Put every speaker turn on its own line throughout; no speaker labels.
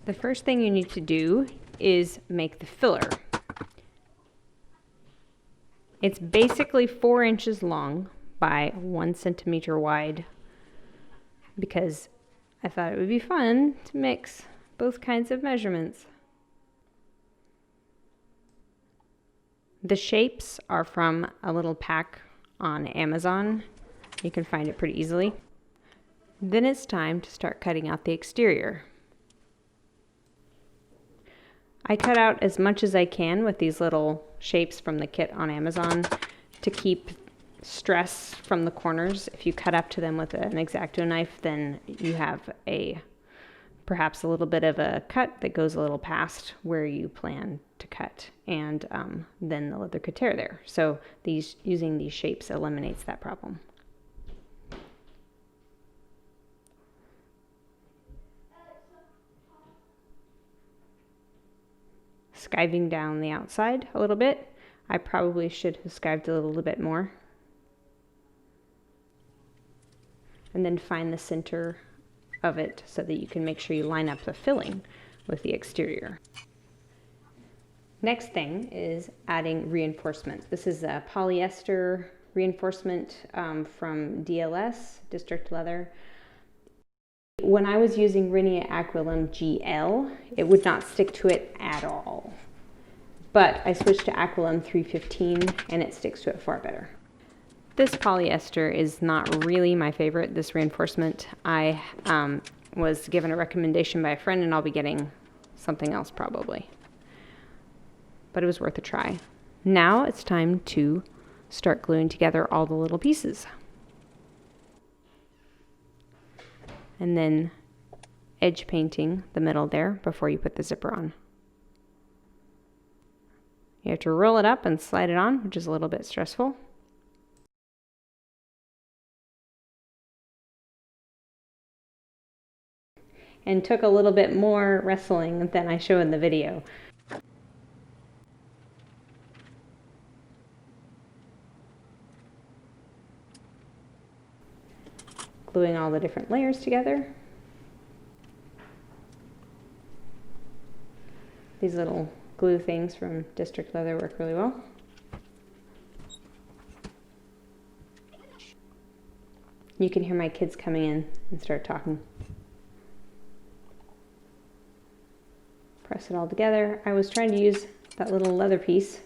The first thing you need to do is make the filler. It's basically 4 inches long by 1 centimeter wide because I thought it would be fun to mix both kinds of measurements. The shapes are from a little pack on Amazon. You can find it pretty easily. Then it's time to start cutting out the exterior. I cut out as much as I can with these little shapes from the kit on Amazon to keep stress from the corners. If you cut up to them with an X-Acto knife, then you have perhaps a little bit of a cut that goes a little past where you plan to cut, and then the leather could tear there. So using these shapes eliminates that problem. Skiving down the outside a little bit. I probably should have skived a little bit more. And then find the center of it so that you can make sure you line up the filling with the exterior. Next thing is adding reinforcement. This is a polyester reinforcement from DLS, District Leather. When I was using Rhynia Aquilum GL, it would not stick to it at all. But I switched to Aquilum 315 and it sticks to it far better. This polyester is not really my favorite, this reinforcement. I was given a recommendation by a friend and I'll be getting something else probably. But it was worth a try. Now it's time to start gluing together all the little pieces. And then edge painting the middle there before you put the zipper on. You have to roll it up and slide it on, which is a little bit stressful. And took a little bit more wrestling than I show in the video. Gluing all the different layers together. These little glue things from District Leather work really well. You can hear my kids coming in and start talking. Press it all together. I was trying to use that little leather piece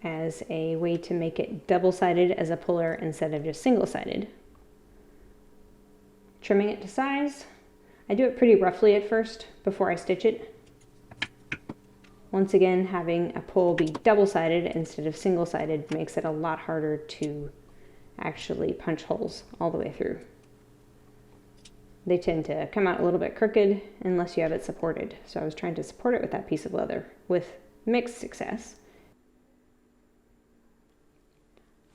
as a way to make it double-sided as a puller instead of just single-sided. Trimming it to size. I do it pretty roughly at first before I stitch it. Once again, having a pull be double-sided instead of single-sided makes it a lot harder to actually punch holes all the way through. They tend to come out a little bit crooked unless you have it supported. So I was trying to support it with that piece of leather with mixed success.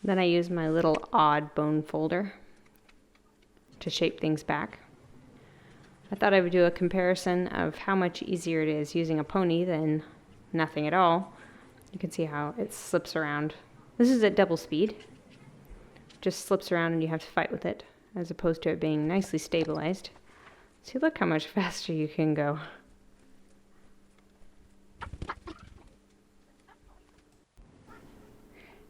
Then I use my little odd bone folder to shape things back. I thought I would do a comparison of how much easier it is using a pony than nothing at all. You can see how it slips around. This is at double speed. Just slips around and you have to fight with it, as opposed to it being nicely stabilized. See, look how much faster you can go.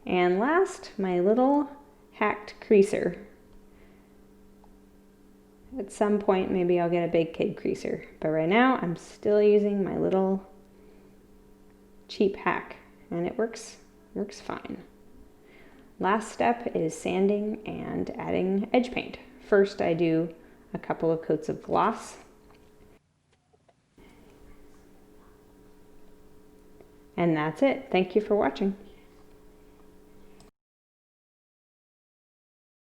And last, my little hacked creaser. At some point, maybe I'll get a big kid creaser, but right now I'm still using my little cheap hack, and it works fine. Last step is sanding and adding edge paint. First, I do a couple of coats of gloss. And that's it. Thank you for watching.